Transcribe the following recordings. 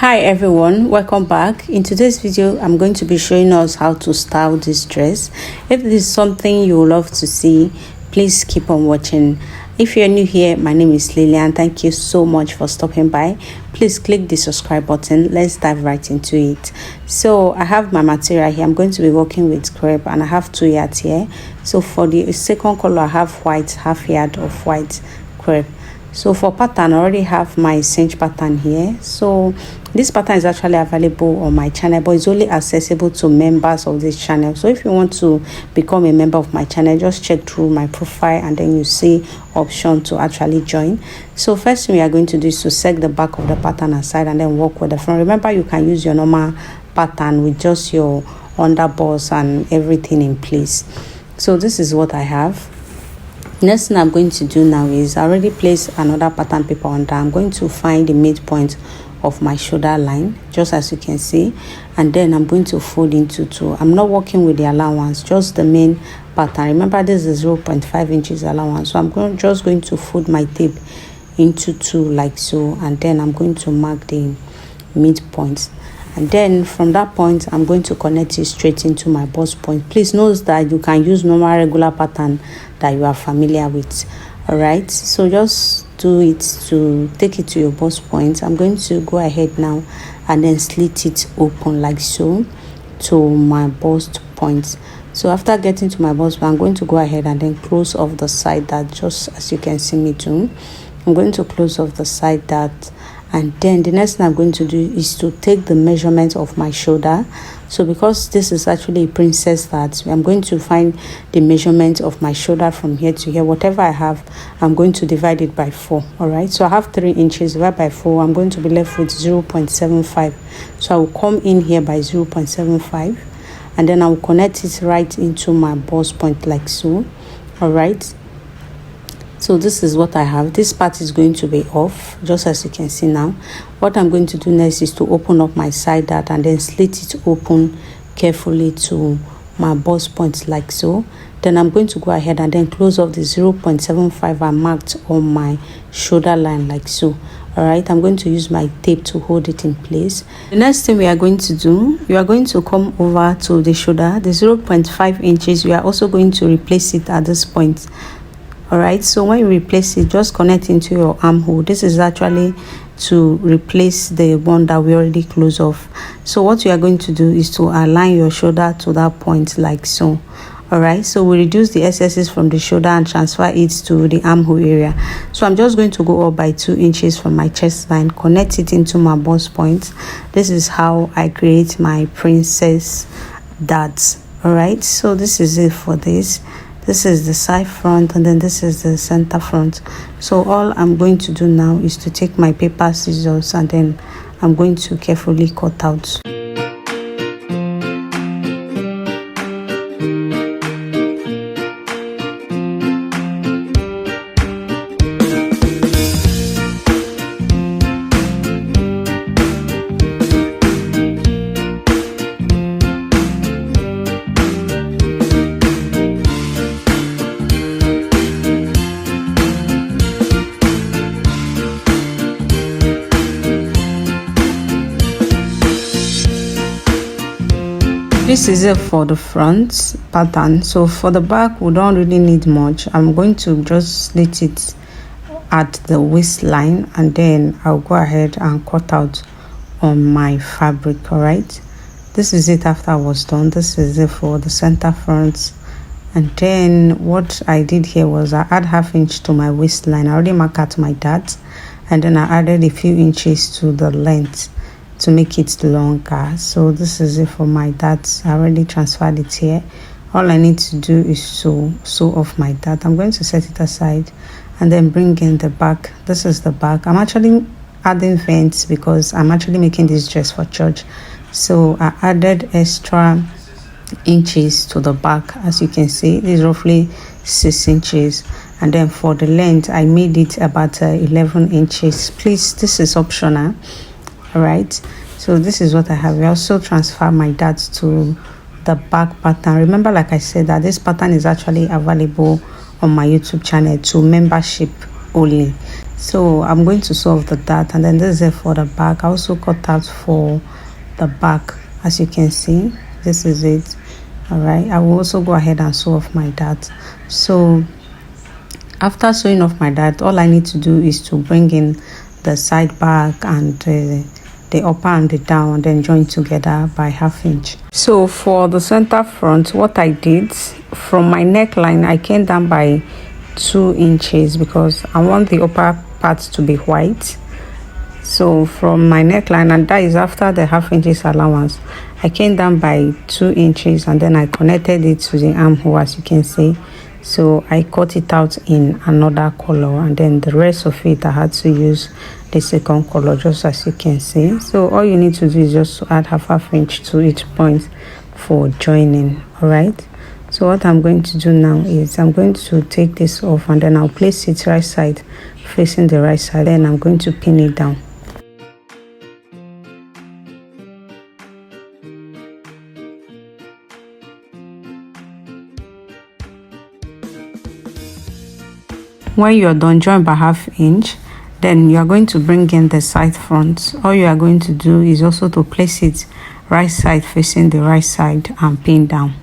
Hi everyone, welcome back. In today's video I'm going to be showing us how to style this dress. If this is something you would love to see, please keep on watching. If you're new here, my name is Lillian. Thank you so much for stopping by. Please click the subscribe button. Let's dive right into it. So I have my material here. I'm going to be working with crepe and I have 2 yards here. So for the second color I have white, half yard of white crepe. So for pattern, I already have my cinch pattern here. So this pattern is actually available on my channel, but it's only accessible to members of this channel. So if you want to become a member of my channel, just check through my profile and then you see option to actually join. So first thing we are going to do is to set the back of the pattern aside and then work with the front. Remember, you can use your normal pattern with just your underboss and everything in place. So this is what I have. Next thing I'm going to do now is I already placed another pattern paper on that. I'm going to find the midpoint of my shoulder line, just as you can see, and then I'm going to fold into 2. I'm not working with the allowance, just the main pattern. Remember, this is 0.5 inches allowance, so I'm just going to fold my tape into 2 like so, and then I'm going to mark the midpoint. And then from that point I'm going to connect it straight into my bust point. Please note that you can use normal regular pattern that you are familiar with. All right, so just do it to take it to your bust point. I'm going to go ahead now and then slit it open like so to my bust point. So after getting to my bust point, I'm going to go ahead and then close off the side that, just as you can see me do. I'm going to close off the side that, and then the next thing I'm going to do is to take the measurement of my shoulder. So because this is actually a princess that, I'm going to find the measurement of my shoulder from here to here. Whatever I have, I'm going to divide it by 4. All right, so I have 3 inches divided by 4. I'm going to be left with 0.75. So I will come in here by 0.75 and then I will connect it right into my bust point like so. All right, so this is what I have. This part is going to be off, just as you can see now. What I'm going to do next is to open up my side dart and then slit it open carefully to my bust point like so. Then I'm going to go ahead and then close off the 0.75 I marked on my shoulder line like so. All right, I'm going to use my tape to hold it in place. The next thing we are going to do, you are going to come over to the shoulder, the 0.5 inches. We are also going to replace it at this point. All right, so when you replace it, just connect into your armhole. This is actually to replace the one that we already closed off. So what you are going to do is to align your shoulder to that point like so. All right, so we reduce the excesses from the shoulder and transfer it to the armhole area. So I'm just going to go up by 2 inches from my chest line, connect it into my bust point. This is how I create my princess darts. All right, so this is it for this. This is the side front and then this is the center front. So all I'm going to do now is to take my paper scissors and then I'm going to carefully cut out. This is it for the front pattern. So for the back, we don't really need much. I'm going to just slit it at the waistline and then I'll go ahead and cut out on my fabric. All right, this is it after I was done. This is it for the center front. And then what I did here was I add ½ inch to my waistline. I already marked out my dart and then I added a few inches to the length to make it longer. So this is it for my darts. I already transferred it here. All I need to do is to sew off my dart. I'm going to set it aside and then bring in the back. This is the back. I'm actually adding vents because I'm actually making this dress for church. So I added extra inches to the back. As you can see, this is roughly 6 inches. And then for the length, I made it about 11 inches. Please, this is optional. All right, so this is what I have. I also transfer my darts to the back pattern. Remember, like I said, that this pattern is actually available on my YouTube channel to membership only. So I'm going to sew off the dart, and then this is it for the back. I also cut out for the back, as you can see. This is it. All right, I will also go ahead and sew off my dart. So after sewing off my dart, all I need to do is to bring in the side back and the upper and the down, and then join together by 1/2 inch. So for the center front, what I did, from my neckline I came down by 2 inches because I want the upper part to be white. So from my neckline, and that is after the 1/2 inches allowance, I came down by 2 inches, and then I connected it to the armhole, as you can see. So I cut it out in another color, and then the rest of it I had to use the second color, just as you can see. So all you need to do is just to add 1/2 inch to each point for joining. All right, so what I'm going to do now is I'm going to take this off, and then I'll place it right side facing the right side, then I'm going to pin it down. When you're done, join by 1/2 inch. Then you are going to bring in the side front. All you are going to do is also to place it right side facing the right side and pin down.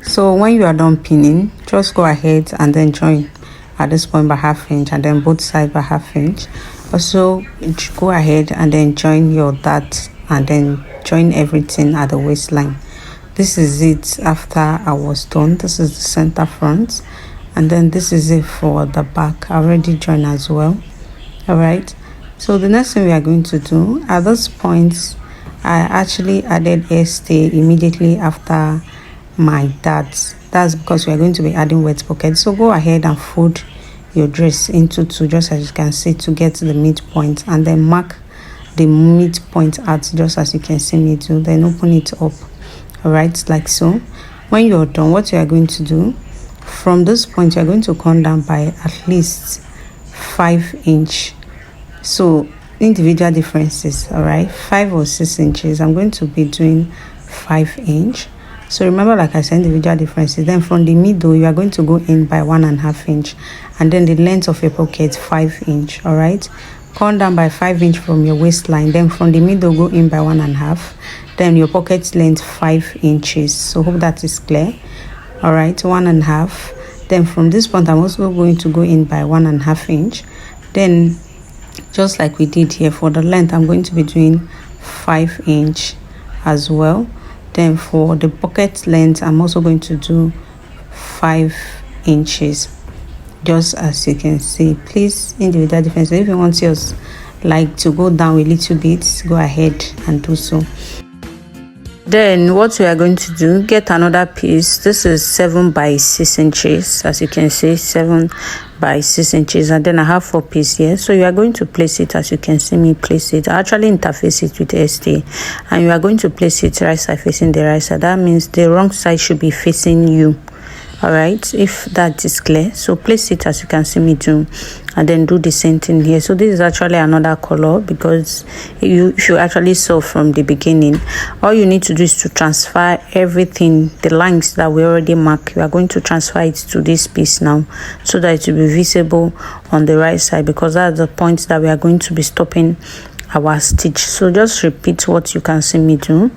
So when you are done pinning, just go ahead and then join at this point by 1/2 inch, and then both sides by 1/2 inch. Also go ahead and then join your dart, and then join everything at the waistline. This is it after I was done. This is the center front, and then this is it for the back. I already joined as well. All right, so the next thing we are going to do at this point, I actually added a stay immediately after my dart. That's because we are going to be adding wet pocket. So go ahead and fold your dress into 2, just as you can see, to get to the midpoint, and then mark the midpoint out, just as you can see me do. Then open it up. All right, like so. When you're done, what you are going to do, from this point you are going to come down by at least 5 inch. So individual differences. All right, 5 or 6 inches. I'm going to be doing 5 inch. So remember, like I said, individual differences. Then from the middle, you are going to go in by 1.5 inch, and then the length of your pocket 5 inch. All right, come down by 5 inch from your waistline. Then from the middle, go in by 1.5. Then your pocket length 5 inches. So hope that is clear. All right, 1.5. Then from this point, I'm also going to go in by 1.5 inch. Then just like we did here for the length, I'm going to be doing 5 inch as well. Then for the pocket length, I'm also going to do 5 inches, just as you can see. Please, individual differences. If you want yours like to go down a little bit, go ahead and do so. Then what we are going to do, get another piece. This is 7 by 6 inches, as you can see, 7 by 6 inches, and then I have 4 pieces here. So you are going to place it as you can see me place it. I actually interface it with ST, and you are going to place it right side facing the right side. That means the wrong side should be facing you. All right, if that is clear. So place it as you can see me do, and then do the same thing here. So this is actually another color, because you should actually sew from the beginning. All you need to do is to transfer everything, the lines that we already marked. You are going to transfer it to this piece now, so that it will be visible on the right side, because that's the point that we are going to be stopping our stitch. So just repeat what you can see me do,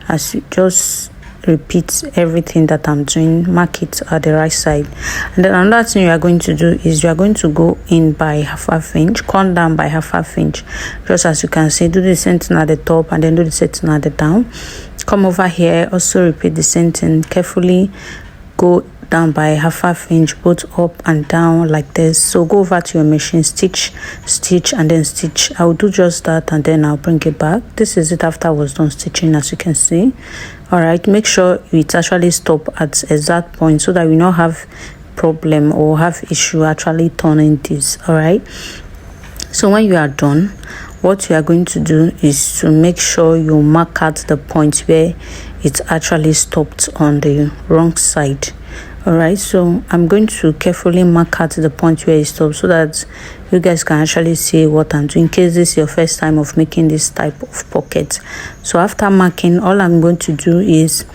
as you just repeat everything that I'm doing. Mark it at the right side, and then another thing you are going to do is you are going to go in by 1/2 inch, come down by 1/2 inch, just as you can see. Do the same thing at the top, and then do the same thing at the down. Come over here, also repeat the same thing. Carefully go down by 1/2 inch, both up and down like this. So go over to your machine, stitch, and then stitch. I'll do just that, and then I'll bring it back. This is it after I was done stitching, as you can see. All right, make sure it actually stop at exact point, so that we not have problem or have issue actually turning this. All right, so when you are done, what you are going to do is to make sure you mark out the point where it actually stopped on the wrong side. All right, so I'm going to carefully mark out the point where it stops so that you guys can actually see what I'm doing in case this is your first time of making this type of pocket. So after marking, all I'm going to do is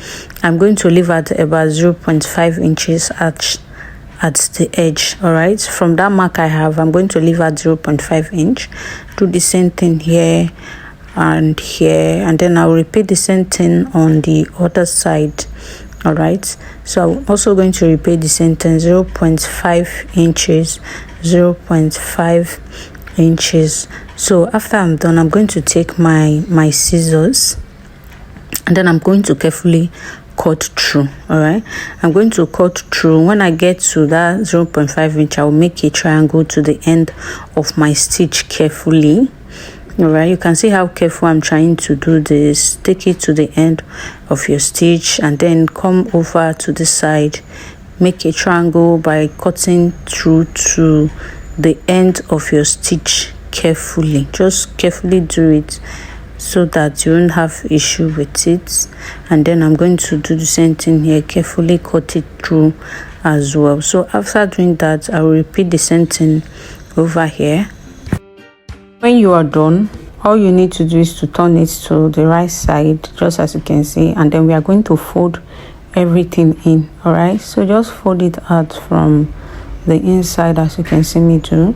I'm going to leave at about 0.5 inches at the edge. All right, from that mark I have, I'm going to leave at 0.5 inch. Do the same thing here and here, and then I'll repeat the same thing on the other side. All right, so I'm also going to repeat the same thing, 0.5 inches, 0.5 inches. So after I'm done, I'm going to take my scissors, and then I'm going to carefully cut through. All right, I'm going to cut through. When I get to that 0.5 inch, I will make a triangle to the end of my stitch carefully. All right, you can see how careful I'm trying to do this. Take it to the end of your stitch and then come over to the side, make a triangle by cutting through to the end of your stitch carefully. Just carefully do it so that you won't have issue with it. And then I'm going to do the same thing here, carefully cut it through as well. So after doing that, I will repeat the same thing over here. When you are done, all you need to do is to turn it to the right side, just as you can see, and then we are going to fold everything in. All right, so just fold it out from the inside, as you can see me do.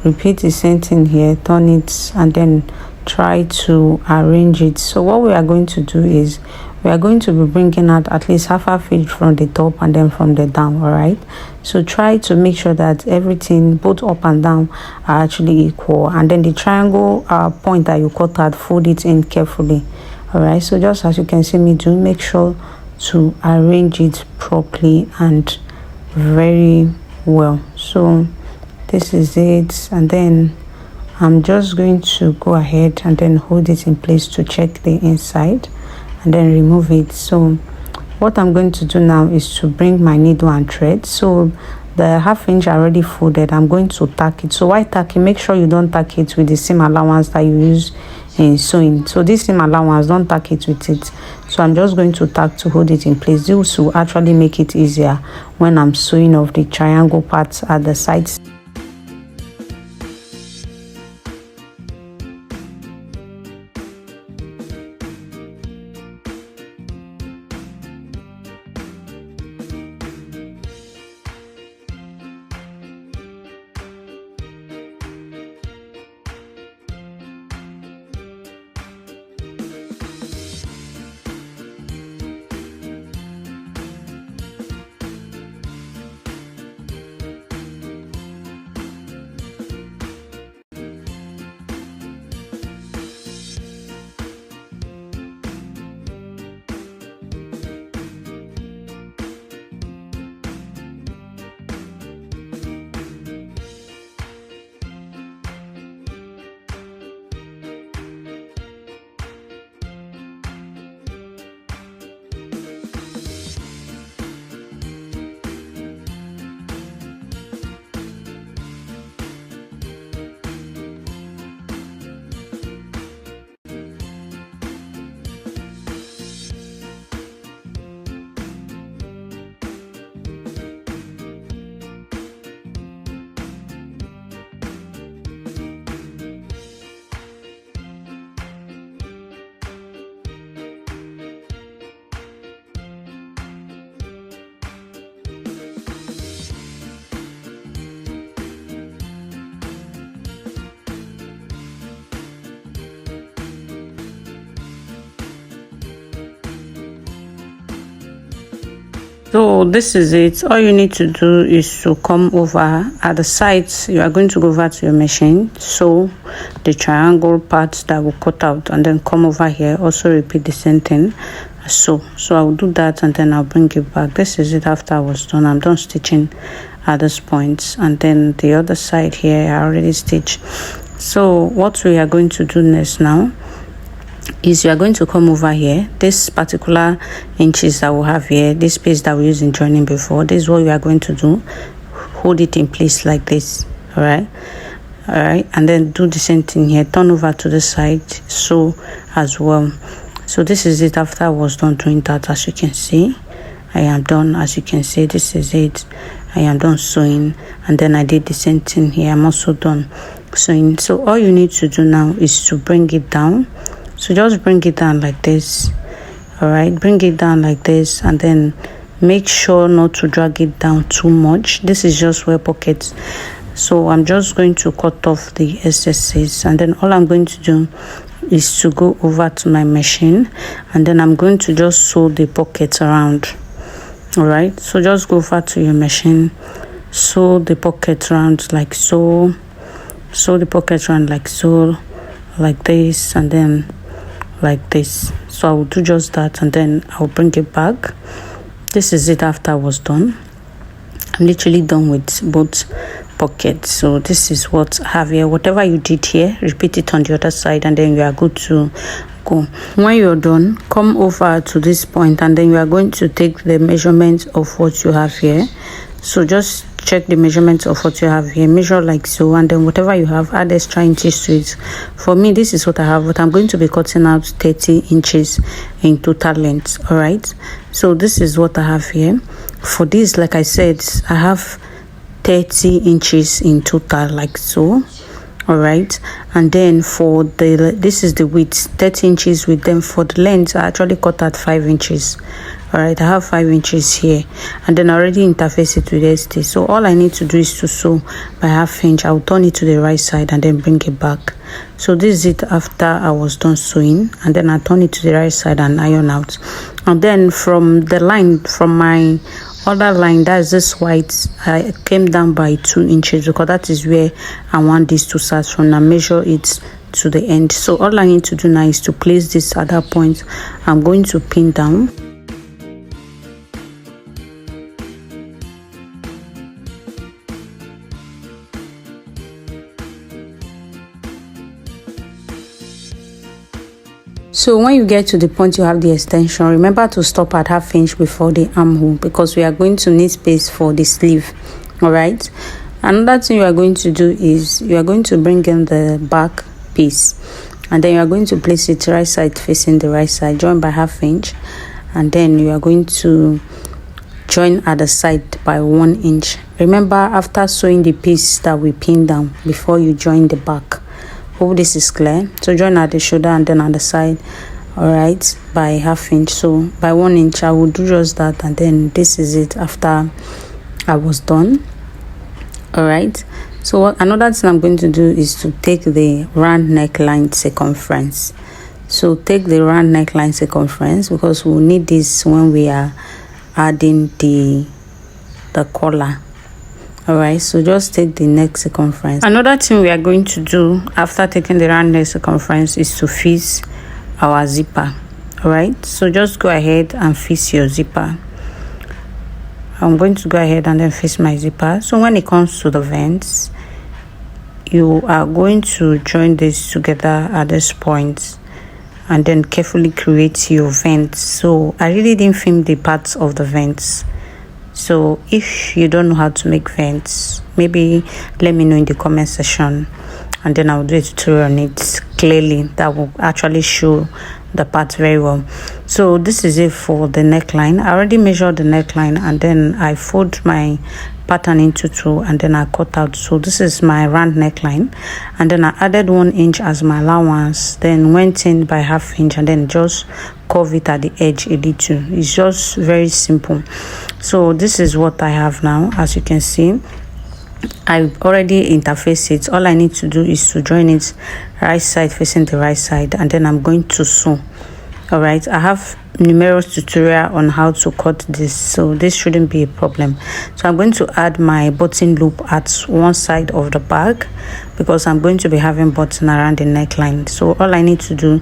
Repeat the same thing here, turn it, and then try to arrange it. So what we are going to do is we are going to be bringing out at least half a inch from the top and then from the down. All right, so try to make sure that everything both up and down are actually equal, and then the triangle point that you cut out, fold it in carefully. All right, so just as you can see me do, make sure to arrange it properly and very well. So this is it, and then I'm just going to go ahead and then hold it in place to check the inside and then remove it. So what I'm going to do now is to bring my needle and thread. So the half inch already folded, I'm going to tack it. So while tacking, make sure you don't tack it with the seam allowance that you use in sewing. So this seam allowance, don't tack it with it. So I'm just going to tack to hold it in place. This will actually make it easier when I'm sewing off the triangle parts at the sides. So this is it. All you need to do is to come over at the sides. You are going to go over to your machine, sew the triangle parts that will cut out, and then come over here, also repeat the same thing. So I'll do that and then I'll bring it back. This is it after I was done. I'm done stitching at this point, and then the other side here I already stitched. So what we are going to do next now is you are going to come over here, this particular inches that we have here, this space that we used in joining before. This is what we are going to do. Hold it in place like this. All right, and then do the same thing here, turn over to the side, sew as well. So this is it after I was done doing that, as you can see. I am done. As you can see, this is it. I am done sewing, and then I did the same thing here. I'm also done sewing. So all you need to do now is to bring it down. So just bring it down like this. All right, bring it down like this, and then make sure not to drag it down too much. This is just where pockets. So I'm just going to cut off the excesses, and then all I'm going to do is to go over to my machine, and then I'm going to just sew the pockets around. All right, so just go over to your machine, sew the pocket around like so, sew the pocket around like so, like this, and then like this. So I will do just that, and then I'll bring it back. This is it after I was done. I'm literally done with both pockets. So this is what I have here. Whatever you did here, repeat it on the other side, and then you are good to go. When you're done, come over to this point, and then you are going to take the measurement of what you have here. So just check the measurement of what you have here, measure like so, and then whatever you have, add extra inches to it. For me, this is what I have, but I'm going to be cutting out 30 inches in total length. All right, so this is what I have here. For this, like I said, I have 30 inches in total, like so. All right, and then for the, this is the width, 30 inches with them. For the length, I actually cut at 5 inches. All right, I have 5 inches here, and then I already interface it with ST. So all I need to do is to sew by half inch. I'll turn it to the right side and then bring it back. So this is it after I was done sewing, and then I turn it to the right side and iron out. And then from the line, from my other line, that's this white, I came down by 2 inches because that is where I want this to start from. Now measure it to the end. So all I need to do now is to place this at that point. I'm going to pin down. So when you get to the point you have the extension, remember to stop at half inch before the armhole, because we are going to need space for the sleeve. All right, another thing you are going to do is you are going to bring in the back piece, and then you are going to place it right side facing the right side, join by half inch, and then you are going to join at the side by 1 inch. Remember, after sewing the piece that we pinned down, before you join the back. Hope this is clear. So join at the shoulder and then on the side. All right, by half inch. So by 1 inch, I will do just that, and then this is it after I was done. All right, so another thing I'm going to do is to take the round neckline circumference. So take the round neckline circumference, because we'll need this when we are adding the collar. All right, so just take the neck circumference. Another thing we are going to do after taking the round neck circumference is to fix our zipper. All right, so just go ahead and fix your zipper. I'm going to go ahead and then fix my zipper. So when it comes to the vents, you are going to join this together at this point, and then carefully create your vents. So I really didn't film the parts of the vents. So if you don't know how to make vents, maybe let me know in the comment section, and then I'll do a tutorial on it clearly that will actually show the parts very well. So this is it for the neckline. I already measured the neckline, and then I fold my pattern into 2, and then I cut out. So this is my round neckline, and then I added 1 inch as my allowance, then went in by half inch, and then just curve it at the edge a little. It's just very simple. So this is what I have now. As you can see, I already interfaced it. All I need to do is to join it right side facing the right side, and then I'm going to sew. All right, I have numerous tutorial on how to cut this, so this shouldn't be a problem. So I'm going to add my button loop at one side of the bag, because I'm going to be having button around the neckline. So all I need to do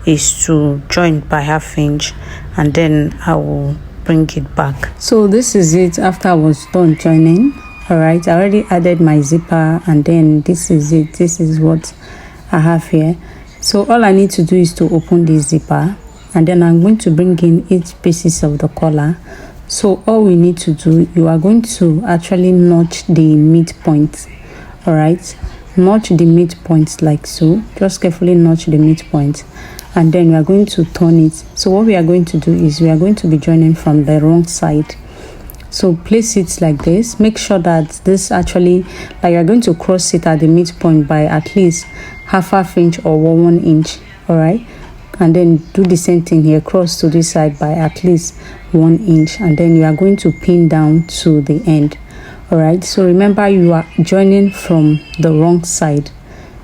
is to join by half inch, and then I will bring it back. So this is it after I was done joining. All right, I already added my zipper, and then this is it. This is what I have here. So all I need to do is to open this zipper, and then I'm going to bring in 8 pieces of the collar. So all we need to do, you are going to actually notch the midpoint. All right, notch the midpoint like so. Just carefully notch the midpoint, and then we are going to turn it. So what we are going to do is we are going to be joining from the wrong side. So place it like this. Make sure that this actually, like, you're going to cross it at the midpoint by at least half inch or 1 inch. All right, and then do the same thing here, cross to this side by at least 1 inch, and then you are going to pin down to the end. All right, so remember, you are joining from the wrong side.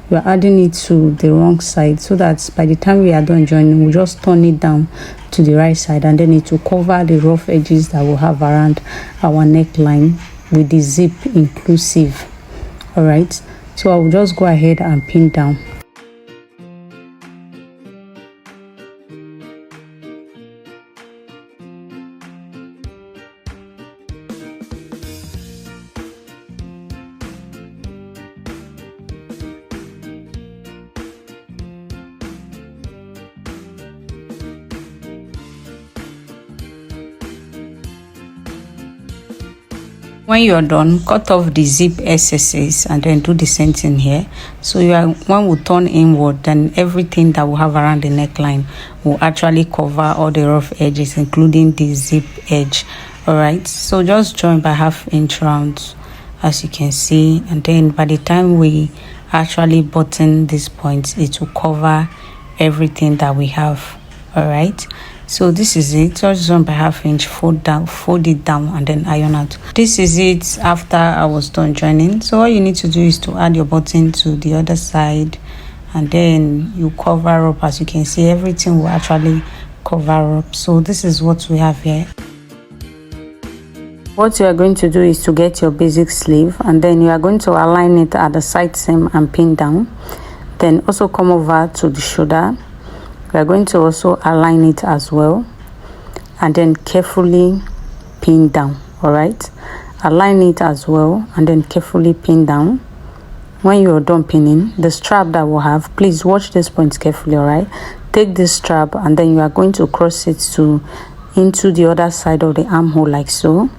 We are adding it to the wrong side, so that by the time we are done joining, we'll just turn it down to the right side, and then it will cover the rough edges that we'll have around our neckline with the zip inclusive. All right, so I will just go ahead and pin down. When you're done, cut off the zip excesses and then do the same thing here. So one will turn inward, then everything that we have around the neckline will actually cover all the rough edges, including the zip edge. All right, so just join by ½ inch rounds, as you can see, and then by the time we actually button this point, it will cover everything that we have. All right, so this is it. Just join by ½ inch, fold it down, and then iron out. This is it after I was done joining. So all you need to do is to add your button to the other side, and then you cover up. As you can see, everything will actually cover up. So this is what we have here. What you are going to do is to get your basic sleeve, and then you are going to align it at the side seam and pin down. Then also come over to the shoulder. We are going to also align it as well, and then carefully pin down. All right, align it as well and then carefully pin down. When you are done pinning, the strap that we'll have, please watch this point carefully. All right, take this strap and then you are going to cross it into the other side of the armhole like so.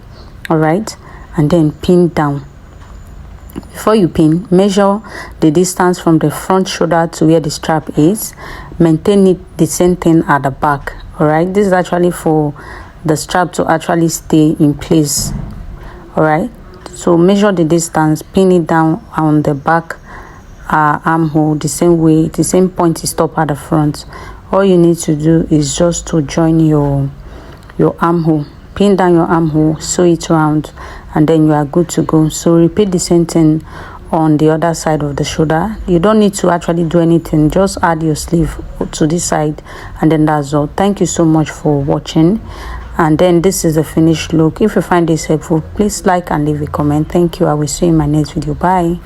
All right, and then pin down. Before you pin, measure the distance from the front shoulder to where the strap is. Maintain it the same thing at the back. All right, this is actually for the strap to actually stay in place. All right, so measure the distance, pin it down on the back armhole the same way, the same point you stop at the front. All you need to do is just to join your armhole. Pin down your armhole, sew it round, and then you are good to go. So repeat the same thing on the other side of the shoulder. You don't need to actually do anything, just add your sleeve to this side, and then that's all. Thank you so much for watching, and then this is the finished look. If you find this helpful, please like and leave a comment. Thank you. I will see you in my next video. Bye.